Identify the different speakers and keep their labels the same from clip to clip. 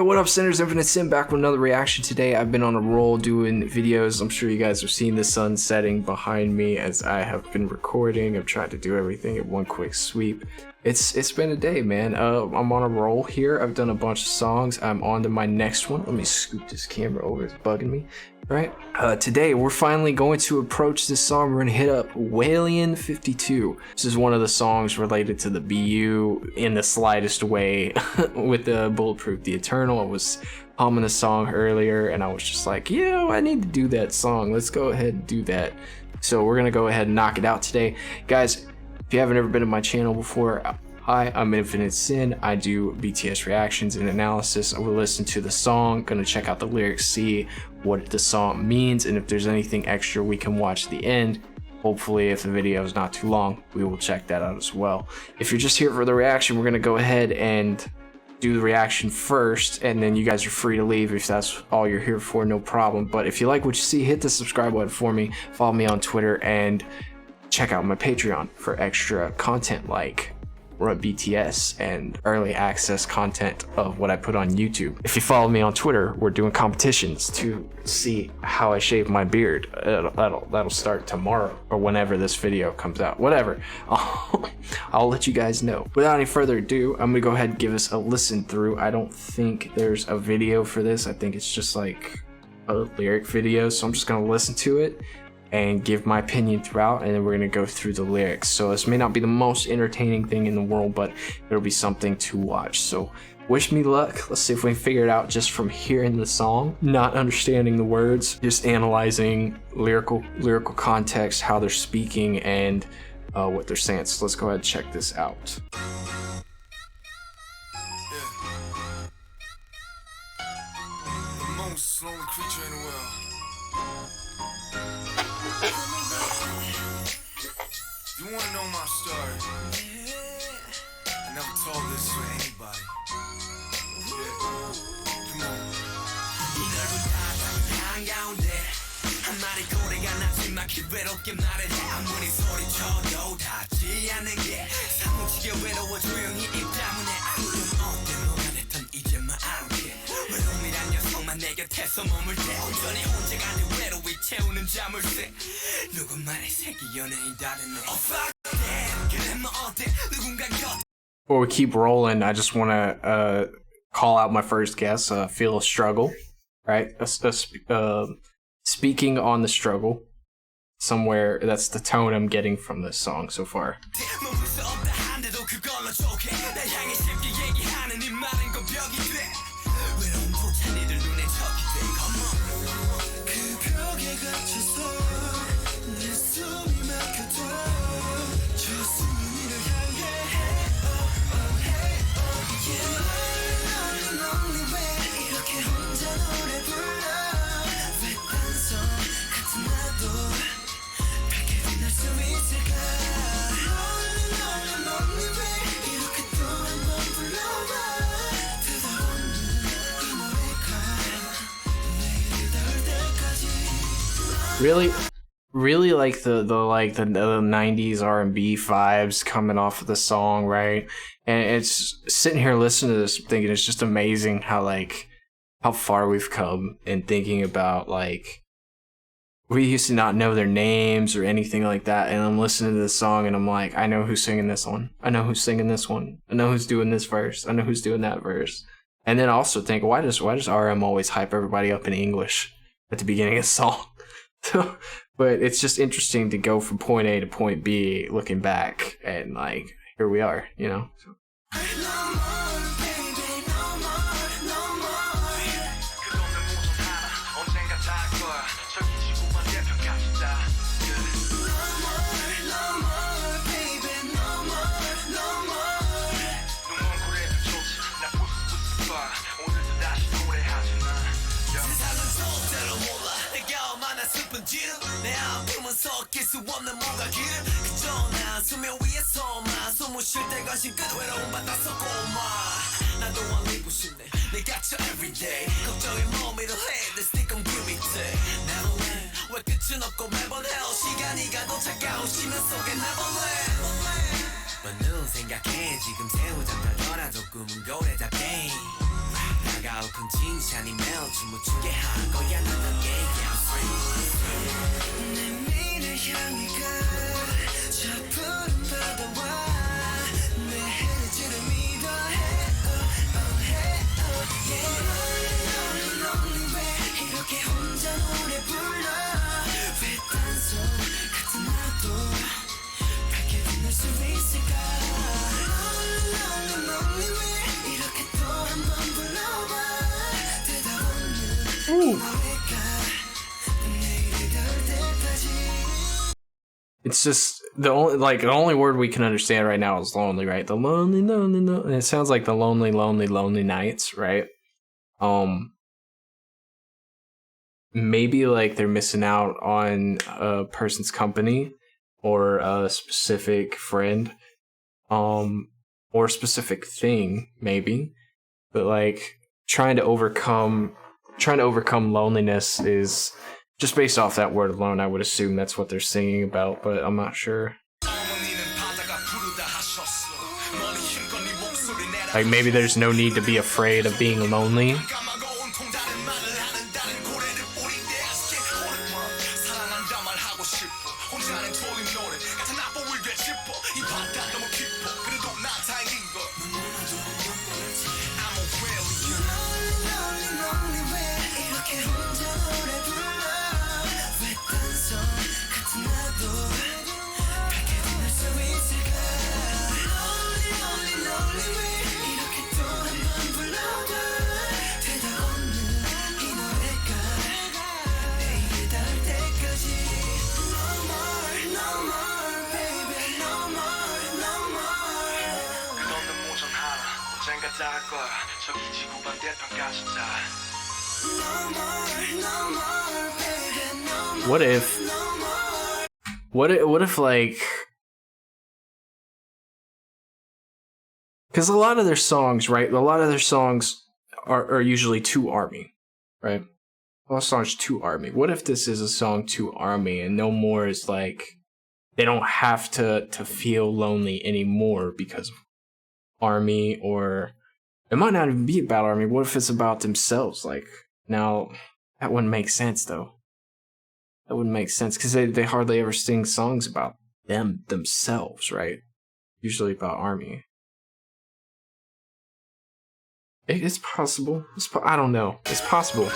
Speaker 1: Yo, what up, Sinners? Infinite Sin back with another reaction today. I've been on a roll doing videos. I'm sure you guys have seen the sun setting behind me as I have been recording. I've tried to do everything in one quick sweep. It's been a day, man. I'm on a roll here. I've done a bunch of songs. I'm on to my next one. Let me scoop this camera over. It's bugging me. Right? Today, we're finally going to approach this song. We're going to hit up Whalien 52. This is one of the songs related to the BU in the slightest way with the Bulletproof the Eternal. I was humming a song earlier and I was just like, yo, I need to do that song. Let's go ahead and do that. So we're going to go ahead and knock it out today. Guys, if you haven't ever been to my channel before, hi, I'm Infinite Sin. I do BTS reactions and analysis. I will listen to the song, gonna check out the lyrics, see what the song means, and if there's anything extra we can watch at the end. Hopefully, if the video is not too long, we will check that out as well. If you're just here for the reaction, we're gonna go ahead and do the reaction first, and then you guys are free to leave if that's all you're here for, no problem. But if you like what you see, hit the subscribe button for me, follow me on Twitter, and check out my Patreon for extra content like BTS and early access content of what I put on YouTube. If you follow me on Twitter, we're doing competitions to see how I shave my beard. That'll start tomorrow or whenever this video comes out. Whatever. I'll let you guys know. Without any further ado, I'm gonna go ahead and give us a listen through. I don't think there's a video for this. I think it's just like a lyric video. So I'm just gonna listen to it and give my opinion throughout, and then we're gonna go through the lyrics. So this may not be the most entertaining thing in the world, but it'll be something to watch. So wish me luck. Let's see if we can figure it out just from hearing the song, not understanding the words, just analyzing lyrical context, how they're speaking, and what they're saying. So let's go ahead and check this out.
Speaker 2: The most lonely creature in the world. You wanna know my story? I never told this to anybody. Come on.
Speaker 1: Before we keep rolling, I just want to call out my first guest, Feel a Struggle, right? Speaking on the struggle, somewhere that's the tone I'm getting from this song so far. Really like the 90s R&B vibes coming off of the song, right? And it's sitting here listening to this thinking it's just amazing how far we've come in thinking about we used to not know their names or anything like that, and I'm listening to this song and I'm like, I know who's singing this one, I know who's singing this one, I know who's doing this verse, I know who's doing that verse. And then I also think, why does RM always hype everybody up in English at the beginning of the song? But it's just interesting to go from point A to point B looking back, and here we are, you know.
Speaker 2: 다가올 건 칭찬이면 춤을 추게 할 거야 난 너의 free 내 미래 향해 가저 푸른 바다와 내 헤어지를 믿어 Lonely lonely 왜 이렇게 혼자 노래 불러 왜 딴소 같은 나도 밝게 빛날 수 있을까 Lonely lonely 왜 이렇게 또 한 번 불러봐 대답 없는 너일까 내일이 닿을 때까지
Speaker 1: It's just the only word we can understand right now is lonely, right? The lonely, lonely, lonely. It sounds like the lonely, lonely, lonely nights, right? Maybe like they're missing out on a person's company or a specific friend, or a specific thing, maybe. But like trying to overcome loneliness is just based off that word alone. I would assume that's what they're singing about, but I'm not sure. Like maybe there's no need to be afraid of being lonely. What if like, because a lot of their songs, right? A lot of their songs are usually to ARMY, right? A lot of songs to ARMY. What if this is a song to ARMY and No More is like, they don't have to feel lonely anymore because of ARMY, or it might not even be about ARMY. What if it's about themselves? Like, now, that wouldn't make sense though. That wouldn't make sense because they hardly ever sing songs about themselves, right? Usually about ARMY. It's possible. I don't know. It's possible.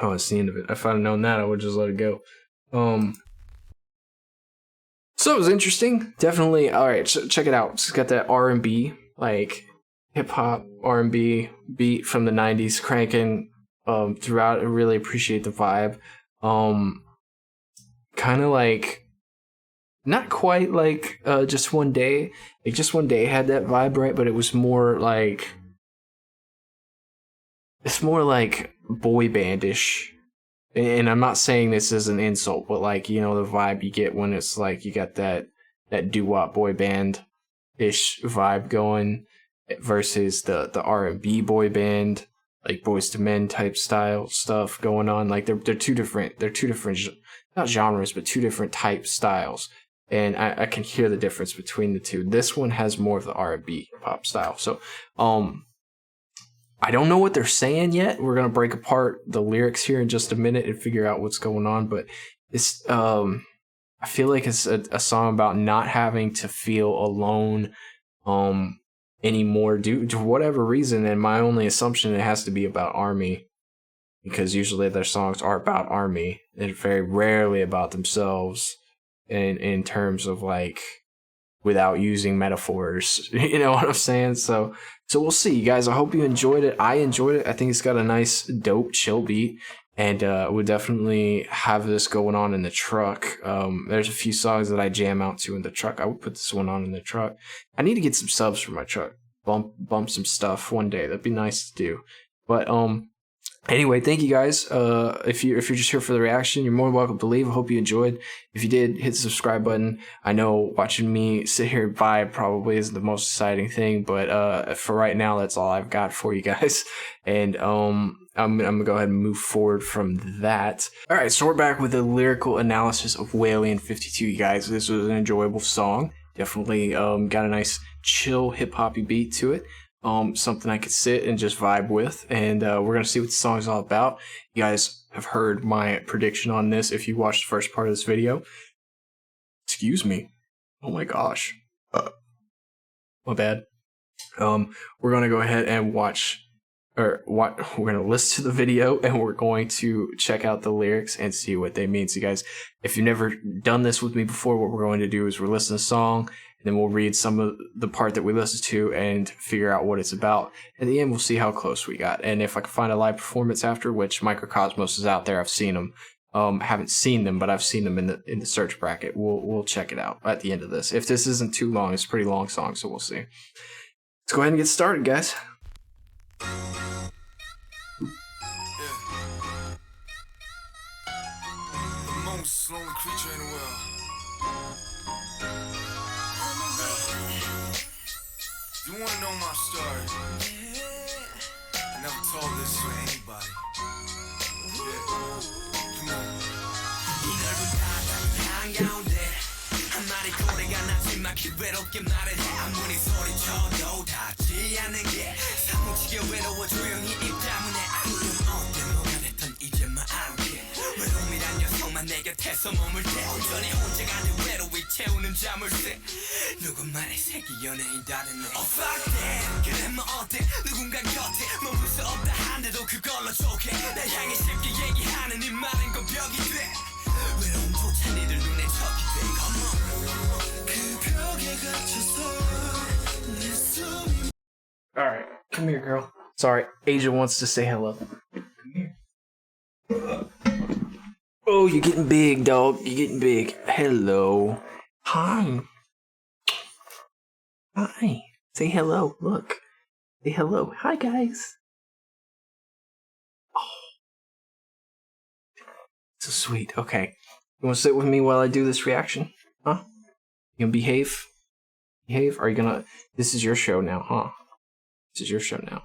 Speaker 1: Oh, it's the end of it. If I'd have known that, I would just let it go. So it was interesting. Definitely. All right, check it out. It's got that R&B, like hip hop R&B beat from the 90s cranking throughout. I really appreciate the vibe. Kind of like, not quite like Just One Day. Like Just One Day had that vibe, right? But it was more like, it's more like boy bandish. And I'm not saying this as an insult, but like, you know, the vibe you get when it's like you got that doo-wop boy band-ish vibe going versus the R&B boy band, like Boyz II Men type style stuff going on. Like they're two different not genres, but two different type styles. And I can hear the difference between the two. This one has more of the R&B pop style. So I don't know what they're saying yet. We're gonna break apart the lyrics here in just a minute and figure out what's going on. But it's I feel like it's a song about not having to feel alone anymore due to whatever reason. And my only assumption, it has to be about ARMY, because usually their songs are about ARMY. They're very rarely about themselves in terms of like, without using metaphors. You know what I'm saying? So we'll see, you guys. I hope you enjoyed it. I enjoyed it. I think it's got a nice, dope, chill beat. And we'll definitely have this going on in the truck. There's a few songs that I jam out to in the truck. I would put this one on in the truck. I need to get some subs for my truck. Bump some stuff one day. That'd be nice to do. But anyway, thank you guys. If you're just here for the reaction, you're more than welcome to leave. I hope you enjoyed. If you did, hit the subscribe button. I know watching me sit here and vibe probably isn't the most exciting thing, but for right now, that's all I've got for you guys. And I'm gonna go ahead and move forward from that. All right, so we're back with a lyrical analysis of Whalien 52, you guys. This was an enjoyable song. Definitely got a nice chill hip hoppy beat to it. Something I could sit and just vibe with, and we're gonna see what the song is all about. You guys have heard my prediction on this if you watched the first part of this video. Excuse me. Oh my gosh. My bad. We're gonna go ahead and we're gonna listen to the video, and we're going to check out the lyrics and see what they mean. So you guys, if you've never done this with me before, what we're going to do is we'll listen to the song, and then we'll read some of the part that we listened to and figure out what it's about. At the end, we'll see how close we got, and if I can find a live performance after, which Microcosmos is out there. I've seen them. Haven't seen them, but I've seen them in the search bracket. We'll check it out at the end of this. If this isn't too long, it's a pretty long song, so we'll see. Let's go ahead and get started, guys.
Speaker 2: Most lonely creature in the world. You wanna know my story? I never told this to anybody. Yeah. Come on. 이 넓은 바다 한가운데 한 마리 고래가 나지막히 외롭게 말을 해. 아무리 소리쳐도 닿지 않는 게 사무치게 외로워 조용히 입 다문에 아무렴 어때 뭐가 됐든 이제 말할게. 외로움이란 녀석만 내 곁에서 머물 때 온전히 혼자가 내 외로움이 채우는 자물쇠. 누구 말에 새끼 연예인 다르네. Oh fuck that. 그래 뭐 어때 누군가 곁에 머물 수 없다 한데도 그걸로 좋게 날 향해 쉽게 얘기하는 이 말은 건 벽이 돼. 외로움조차 니들 눈에 적이 돼. Come on. 그 벽에 갇혀서 내 숨이.
Speaker 1: Alright, come here, girl. Sorry, Asia wants to say hello. Come here. Oh, you're getting big, dog. You're getting big. Hello. Hi. Hi. Say hello. Look. Say hello. Hi, guys. Oh. So sweet. Okay. You want to sit with me while I do this reaction? Huh? You gonna behave? Behave? Are you gonna... This is your show now, huh? This is your show now.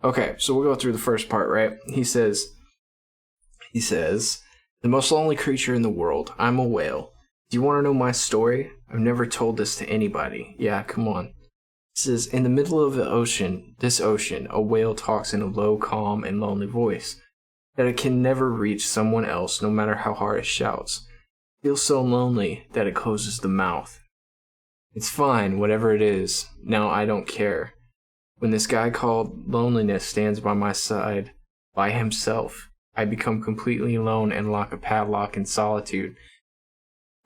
Speaker 1: Okay, so we'll go through the first part, right? He says, the most lonely creature in the world. I'm a whale. Do you want to know my story? I've never told this to anybody. Yeah, come on. It says, in the middle of the ocean, a whale talks in a low, calm, and lonely voice that it can never reach someone else no matter how hard it shouts. It feels so lonely that it closes the mouth. It's fine, whatever it is. Now I don't care. When this guy called loneliness stands by my side, by himself, I become completely alone and lock a padlock in solitude.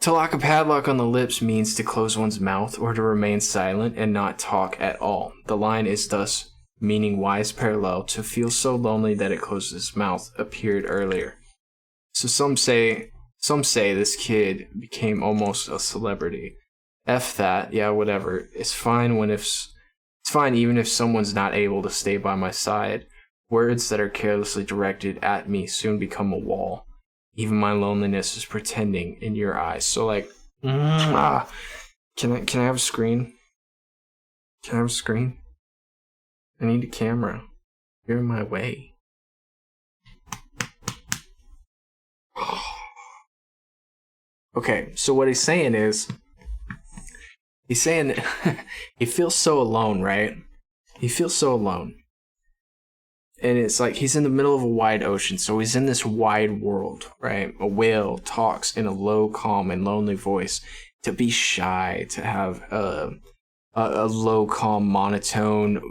Speaker 1: To lock a padlock on the lips means to close one's mouth or to remain silent and not talk at all. The line is thus meaning wise parallel to feel so lonely that it closes its mouth appeared earlier. So some say this kid became almost a celebrity. F that, yeah, whatever. It's fine even if someone's not able to stay by my side. Words that are carelessly directed at me soon become a wall. Even my loneliness is pretending in your eyes. So like, can I have a screen? Can I have a screen? I need a camera. You're in my way. Okay, so what he's saying is, he feels so alone, right? He feels so alone. And it's like he's in the middle of a wide ocean, so he's in this wide world, right? A whale talks in a low, calm, and lonely voice. To be shy, to have a low, calm, monotone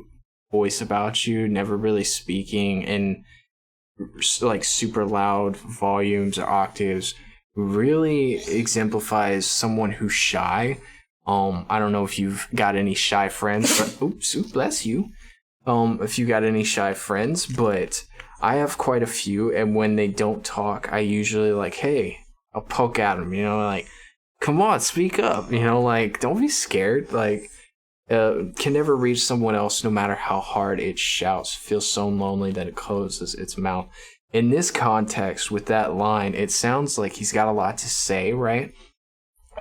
Speaker 1: voice about you, never really speaking in like super loud volumes or octaves, really exemplifies someone who's shy. I don't know if you've got any shy friends, but oops, bless you. If you got any shy friends, but I have quite a few, and when they don't talk, I usually like, hey, I'll poke at them, you know, like, come on, speak up, you know, like, don't be scared, like, can never reach someone else no matter how hard it shouts, feels so lonely that it closes its mouth. In this context, with that line, it sounds like he's got a lot to say, right?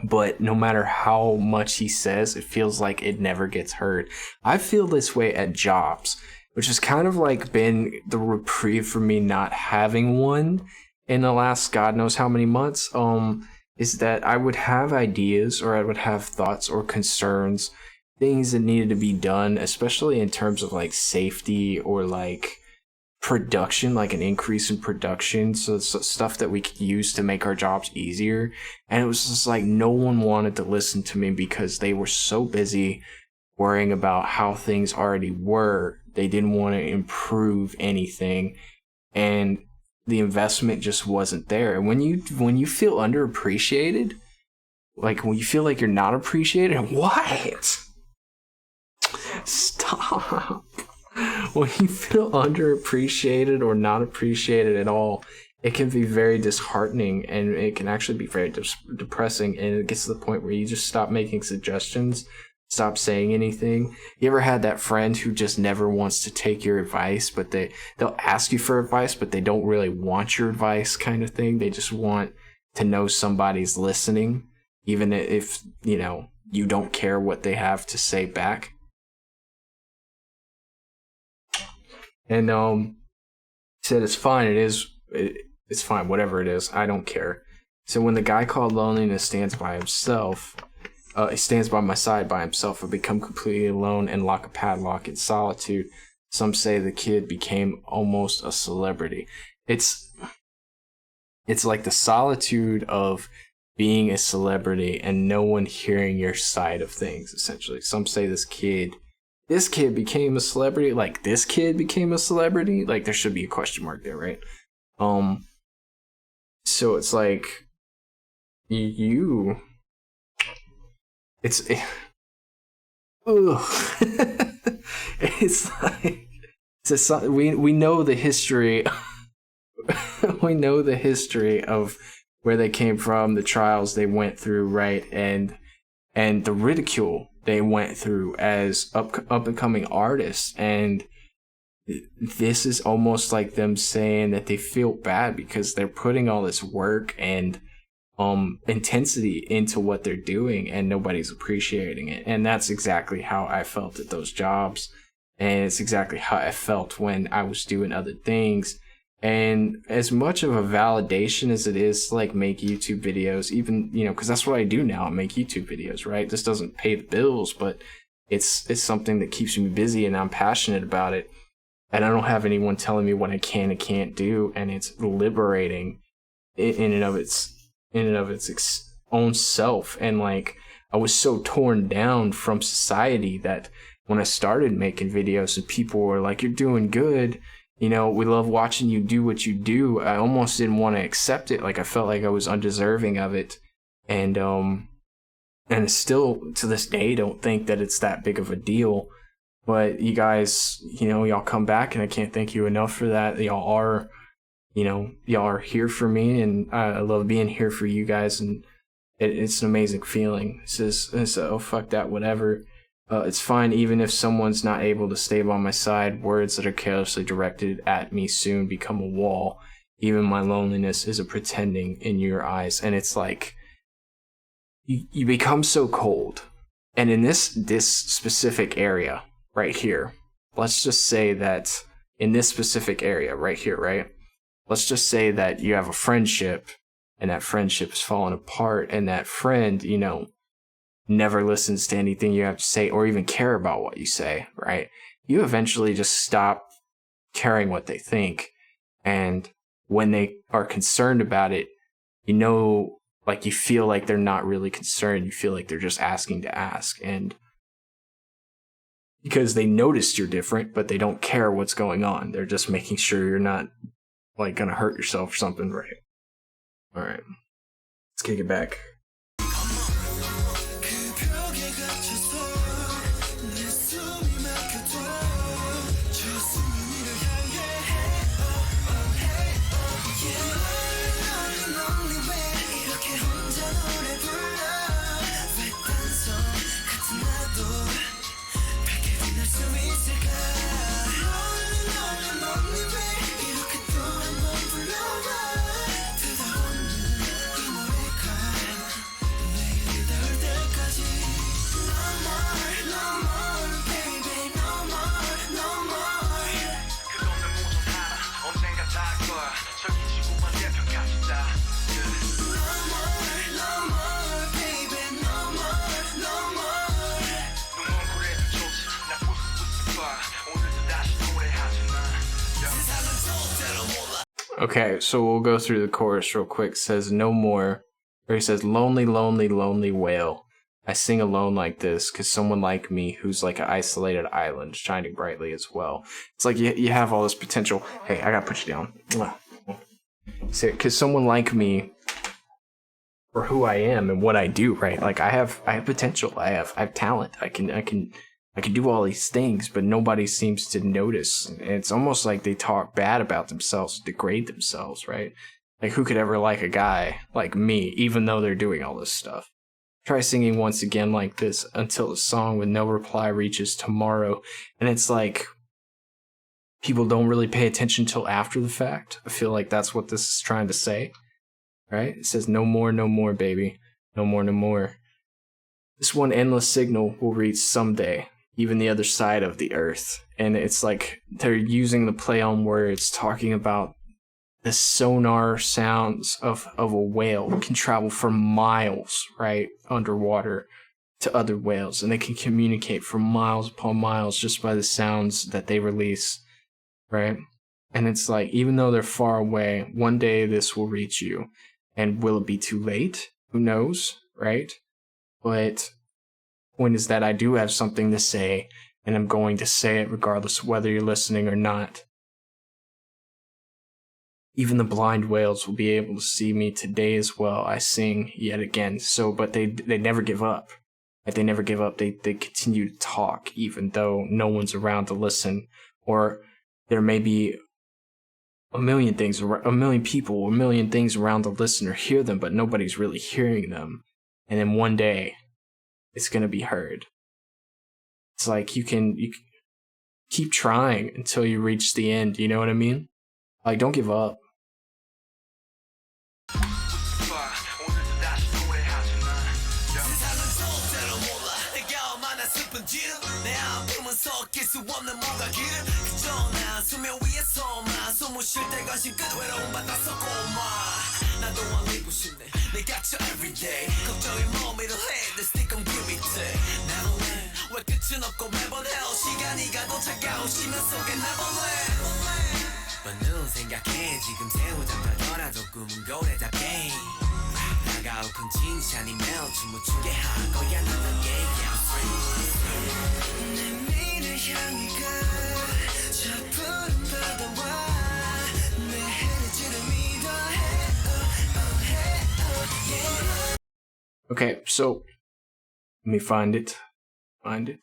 Speaker 1: But no matter how much he says, it feels like it never gets heard. I feel this way at jobs. which has kind of like been the reprieve for me not having one in the last God knows how many months. Is that I would have ideas, or I would have thoughts or concerns, things that needed to be done, especially in terms of like safety or like production, like an increase in production. So it's stuff that we could use to make our jobs easier. And it was just like no one wanted to listen to me because they were so busy worrying about how things already were. They didn't want to improve anything. And the investment just wasn't there. And when you feel underappreciated, like when you feel like you're not appreciated, what? Stop. When you feel underappreciated or not appreciated at all, it can be very disheartening, and it can actually be very depressing. And it gets to the point where you just stop making suggestions, stop saying anything. You ever had that friend who just never wants to take your advice, but they'll ask you for advice, but they don't really want your advice, kind of thing? They just want to know somebody's listening, even if, you know, you don't care what they have to say back. And he said, it's fine, it's fine, whatever it is, I don't care. So when the guy called loneliness stands by himself, he stands by my side by himself, I become completely alone and lock a padlock in solitude. Some say the kid became almost a celebrity. It's like the solitude of being a celebrity and no one hearing your side of things, essentially. Some say this kid became a celebrity. Like, this kid became a celebrity? Like, there should be a question mark there, right? So it's like, ugh. It's like, we know the history. We know the history of where they came from, the trials they went through, right? And the ridicule they went through as up and coming artists. And this is almost like them saying that they feel bad because they're putting all this work and intensity into what they're doing and nobody's appreciating it. And that's exactly how I felt at those jobs, and it's exactly how I felt when I was doing other things. And as much of a validation as it is to like make YouTube videos, even, you know, because that's what I do now, I make YouTube videos, right? This doesn't pay the bills, but it's something that keeps me busy and I'm passionate about it. And I don't have anyone telling me what I can and can't do, and it's liberating in and of its own self. And like, I was so torn down from society that when I started making videos and people were like, you're doing good, you know, we love watching you do what you do, I almost didn't want to accept it. Like, I felt like I was undeserving of it. And still to this day don't think that it's that big of a deal. But you guys, you know, y'all come back, and I can't thank you enough for that. Y'all are here for me, and I love being here for you guys, and it's an amazing feeling. It says, oh, fuck that, whatever. It's fine even if someone's not able to stay by my side. Words that are carelessly directed at me soon become a wall. Even my loneliness is a pretending in your eyes. And it's like, you become so cold. And in this specific area right here, let's just say that in this specific area right here, right? Let's just say that you have a friendship, and that friendship is falling apart, and that friend, you know, never listens to anything you have to say or even care about what you say, right? You eventually just stop caring what they think. And when they are concerned about it, you know, like, you feel like they're not really concerned. You feel like they're just asking to ask. And because they noticed you're different, but they don't care what's going on. They're just making sure you're not, like, gonna hurt yourself or something, right? All right, let's kick it back. Okay, so we'll go through the chorus real quick. It says no more, or he says lonely, lonely, lonely whale. I sing alone like this because someone like me who's like an isolated island shining brightly as well. It's like you have all this potential. Hey, I gotta put you down. So, because someone like me, for who I am and what I do, right? Like I have potential. I have talent. I can do all these things, but nobody seems to notice. And it's almost like they talk bad about themselves, degrade themselves, right? Like who could ever like a guy like me, even though they're doing all this stuff? Try singing once again like this until the song with no reply reaches tomorrow. And it's like people don't really pay attention till after the fact. I feel like that's what this is trying to say, right? It says no more, baby. No more, no more. This one endless signal will reach someday, even the other side of the earth. And it's like they're using the play on words, talking about the sonar sounds of a whale can travel for miles, right, underwater to other whales, and they can communicate for miles upon miles just by the sounds that they release, right? And it's like, even though they're far away, one day this will reach you. And will it be too late? Who knows, right? But point is that I do have something to say, and I'm going to say it regardless of whether you're listening or not. Even the blind whales will be able to see me today as well. I sing yet again. So, but they never give up. Like they never give up. They continue to talk, even though no one's around to listen. Or there may be a million people, a million things around to listen or hear them, but nobody's really hearing them. And then one day, it's gonna be heard. It's like you keep trying until you reach the end. You know what I mean? Like, don't give up. Okay, so let me find it. It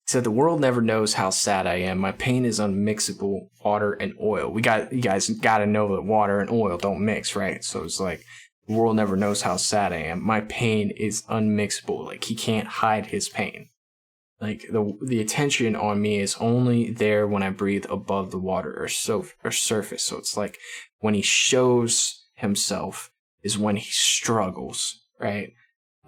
Speaker 1: said the world never knows how sad I am. My pain is unmixable, water and oil. You guys gotta know that water and oil don't mix, right? So it's like the world never knows how sad I am. My pain is unmixable. Like he can't hide his pain. Like the attention on me is only there when I breathe above the water or surface. So it's like when he shows himself is when he struggles, right?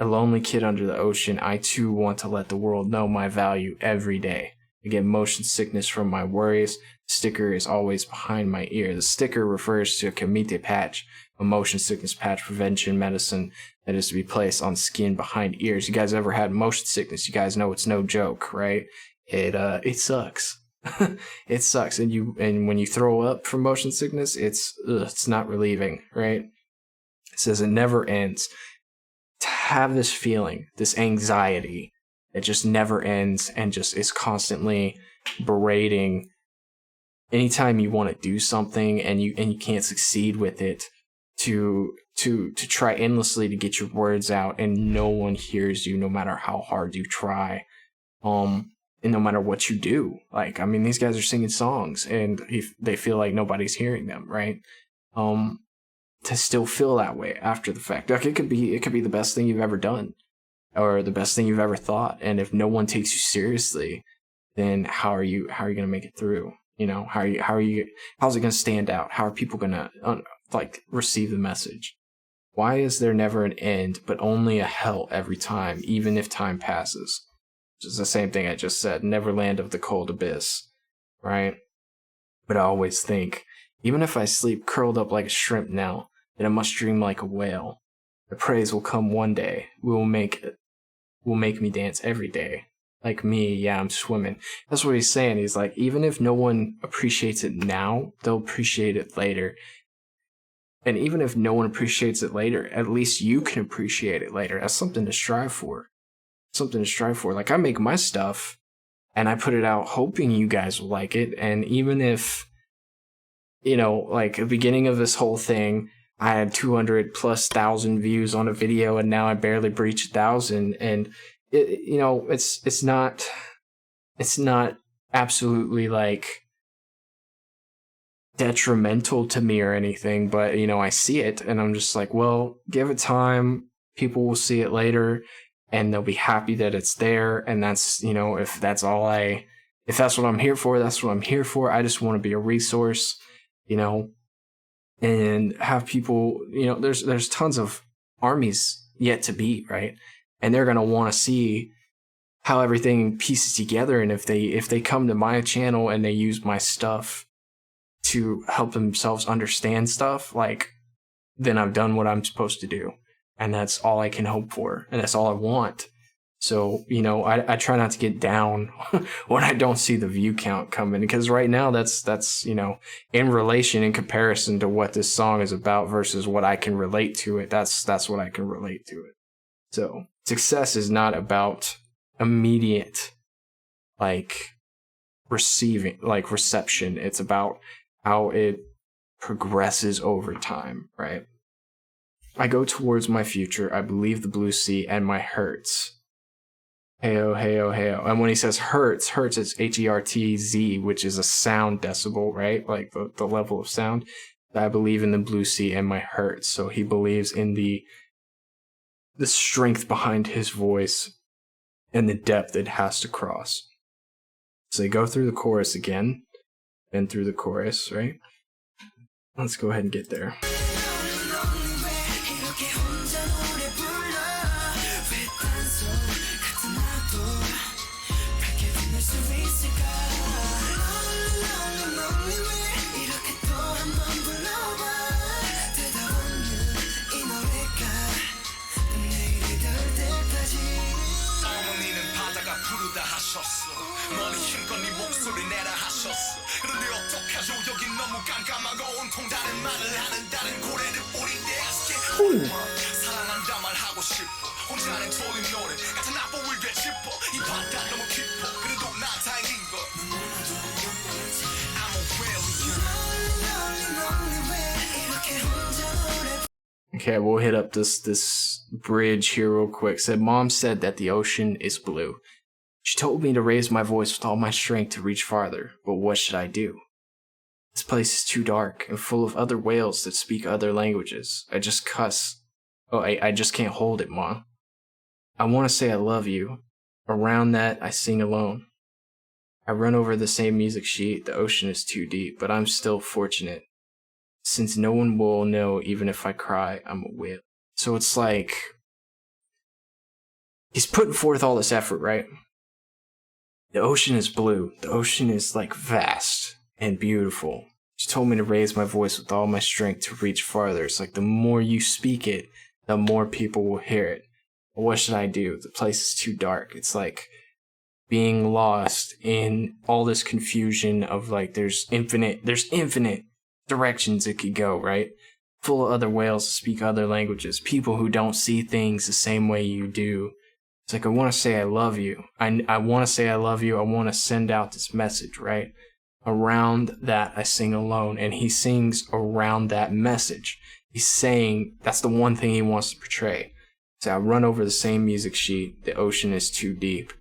Speaker 1: A lonely kid under the ocean, I too want to let the world know my value every day. I get motion sickness from my worries. The sticker is always behind my ear. The sticker refers to a Kamite patch, a motion sickness patch prevention medicine that is to be placed on skin behind ears. You guys ever had motion sickness? You guys know it's no joke, right? It sucks. It sucks. And when you throw up from motion sickness, it's not relieving, right? It says it never ends. To have this feeling, this anxiety that just never ends and just is constantly berating anytime you want to do something and you can't succeed with it, to try endlessly to get your words out and no one hears you no matter how hard you try, and no matter what you do. Like, I mean, these guys are singing songs and they feel like nobody's hearing them, right? To still feel that way after the fact. Like it could be the best thing you've ever done or the best thing you've ever thought. And if no one takes you seriously, then how are you going to make it through? You know, how's it going to stand out? How are people going to receive the message? Why is there never an end, but only a hell every time, even if time passes? Which is the same thing I just said, Neverland of the cold abyss, right? But I always think, even if I sleep curled up like a shrimp now, then I must dream like a whale. The praise will come one day. Will make me dance every day. like me, yeah, I'm swimming. That's what he's saying. He's like, even if no one appreciates it now, they'll appreciate it later. And even if no one appreciates it later, at least you can appreciate it later. That's something to strive for. Something to strive for. Like, I make my stuff and I put it out hoping you guys will like it. And even if, you know, like, the beginning of this whole thing, I had 200,000+ views on a video, and now I barely breached 1,000. And it, you know, it's not absolutely like detrimental to me or anything, but you know, I see it and I'm just like, well, give it time. People will see it later, and they'll be happy that it's there. And that's, you know, if that's what I'm here for, that's what I'm here for. I just want to be a resource, you know, and have people, you know, there's tons of armies yet to beat, right? And they're going to want to see how everything pieces together. And if they come to my channel and they use my stuff to help themselves understand stuff, like, then I've done what I'm supposed to do. And that's all I can hope for. And that's all I want. So, you know, I try not to get down when I don't see the view count coming, because right now that's, you know, in comparison to what this song is about versus what I can relate to it. That's what I can relate to it. So success is not about immediate, like, reception. It's about how it progresses over time, right? I go towards my future. I believe the blue sea and my hurts. Heyo, heyo, heyo. And when he says hertz, it's Hertz, which is a sound decibel, right? Like the level of sound. I believe in the blue sea and my hurts. So he believes in the strength behind his voice and the depth it has to cross. So they go through the chorus again, and through the chorus, right? Let's go ahead and get there. Okay, we'll hit up this bridge here real quick. Said, Mom said that the ocean is blue. She told me to raise my voice with all my strength to reach farther, but what should I do? This place is too dark and full of other whales that speak other languages. I just cuss. Oh, I just can't hold it, Ma. I want to say I love you. Around that, I sing alone. I run over the same music sheet. The ocean is too deep, but I'm still fortunate. Since no one will know, even if I cry, I'm a whale. So it's like, he's putting forth all this effort, right? The ocean is blue. The ocean is, like, vast and beautiful. She told me to raise my voice with all my strength to reach farther. It's like, the more you speak it, the more people will hear it. But what should I do? The place is too dark. It's like being lost in all this confusion of, like, there's infinite directions it could go, right? Full of other whales that speak other languages, people who don't see things the same way you do. It's like, I want to say I love you. I want to say I love you. I want to send out this message, right? Around that, I sing alone. And he sings around that message. He's saying that's the one thing he wants to portray. So I run over the same music sheet. The ocean is too deep.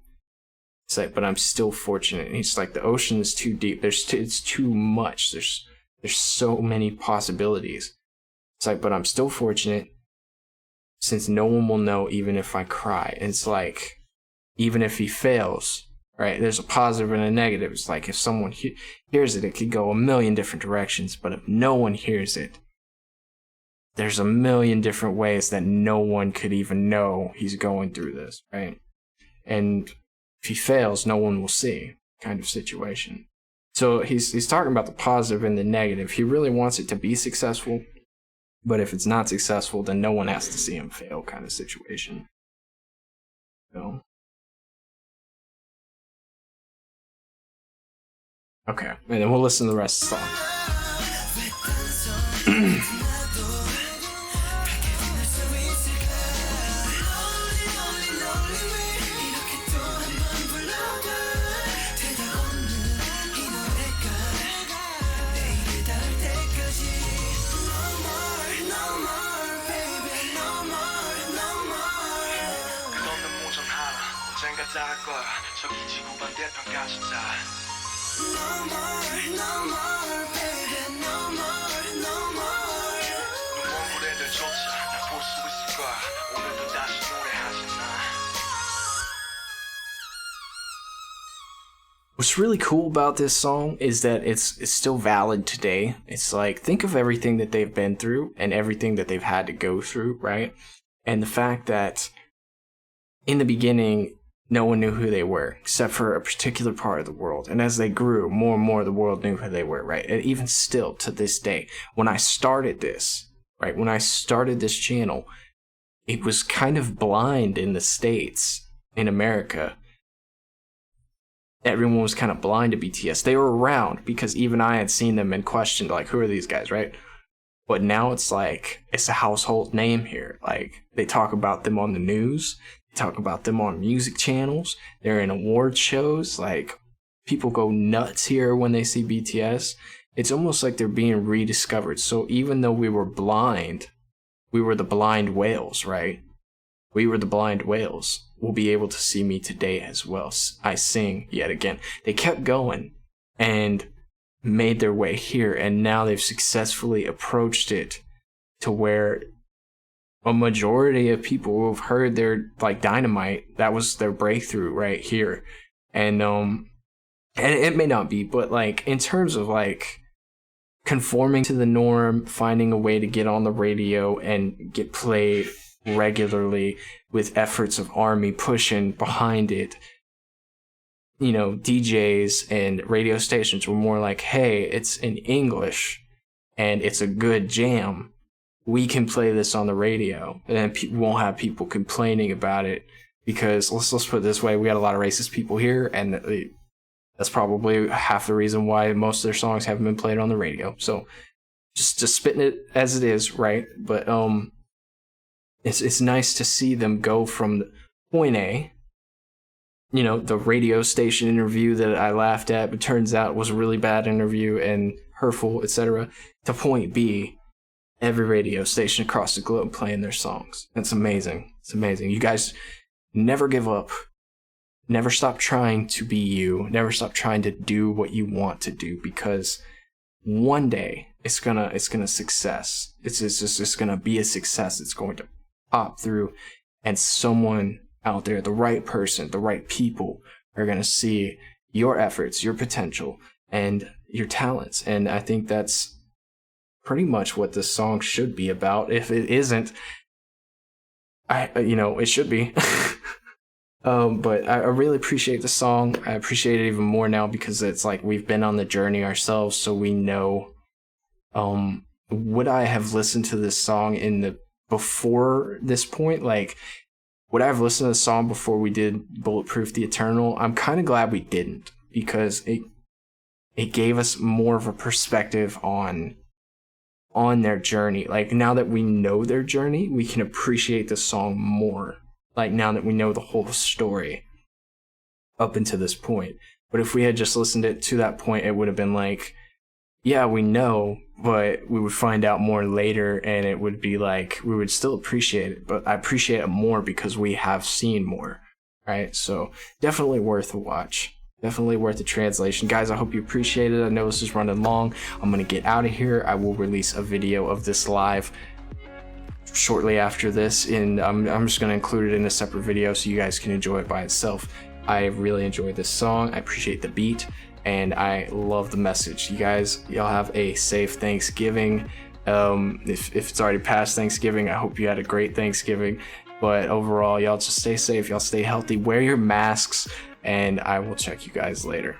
Speaker 1: It's like, but I'm still fortunate. And he's like, the ocean is too deep. It's too much. There's so many possibilities. It's like, but I'm still fortunate, since no one will know even if I cry. And it's like, even if he fails, right? There's a positive and a negative. It's like, if someone hears it, it could go a million different directions. But if no one hears it, there's a million different ways that no one could even know he's going through this, right? And if he fails, no one will see, kind of situation. So he's talking about the positive and the negative. He really wants it to be successful, but if it's not successful, then no one has to see him fail, kind of situation. So Okay, and then we'll listen to the rest of the song.
Speaker 2: 언젠가 닿을 거야 저기 지구 반대편까지 다 No more, no more, baby, no more, no more 눈먼 무대들조차 날 볼 수 있을 거야 오늘도 다시 노래하지 나
Speaker 1: What's really cool about this song is that it's still valid today. It's like, think of everything that they've been through and everything that they've had to go through, right? And the fact that in the beginning, no one knew who they were, except for a particular part of the world. And as they grew, more and more the world knew who they were, right? And even still, to this day, when I started this, right? When I started this channel, it was kind of blind in the States, in America. Everyone was kind of blind to BTS. They were around because even I had seen them and questioned, like, who are these guys, right? But now it's like, it's a household name here. Like, they talk about them on the news. Talk about them on music channels. They're in award shows. Like, people go nuts here when they see BTS. It's almost like they're being rediscovered. So even though we were blind, we were the blind whales, right? We were the blind whales. Will be able to see me today as well. I sing yet again. They kept going and made their way here, and now they've successfully approached it to where a majority of people who have heard their, like, Dynamite, that was their breakthrough right here. And it may not be, but, like, in terms of, like, conforming to the norm, finding a way to get on the radio and get played regularly with efforts of ARMY pushing behind it, you know, DJs and radio stations were more like, hey, it's in English and it's a good jam. We can play this on the radio, and then we won't have people complaining about it, because let's put it this way, we got a lot of racist people here, and that's probably half the reason why most of their songs haven't been played on the radio. So just spitting it as it is, right? But it's nice to see them go from point A, you know, the radio station interview that I laughed at, but turns out was a really bad interview and hurtful, etc., to point B. Every radio station across the globe playing their songs. It's amazing. It's amazing. You guys never give up. Never stop trying to be you. Never stop trying to do what you want to do, because one day it's gonna success. It's gonna be a success. It's going to pop through, and someone out there, the right person, the right people, are gonna see your efforts, your potential, and your talents. And I think that's pretty much what this song should be about. If it isn't, it should be. But I really appreciate the song. I appreciate it even more now because it's like we've been on the journey ourselves, so we know. Would I have listened to this song before this point? Like, would I have listened to the song before we did Bulletproof the Eternal? I'm kind of glad we didn't, because it gave us more of a perspective on their journey. Like, now that we know their journey, we can appreciate the song more. Like, now that we know the whole story up until this point. But if we had just listened it to that point, it would have been like, yeah, we know, but we would find out more later, and it would be like, we would still appreciate it, but I appreciate it more because we have seen more, right? So definitely worth a watch. Definitely worth the translation. Guys, I hope you appreciate it. I know this is running long. I'm going to get out of here. I will release a video of this live shortly after this, and I'm just going to include it in a separate video so you guys can enjoy it by itself. I really enjoyed this song. I appreciate the beat, and I love the message. You guys, y'all have a safe Thanksgiving. If it's already past Thanksgiving, I hope you had a great Thanksgiving. But overall, y'all just stay safe. Y'all stay healthy. Wear your masks. And I will check you guys later.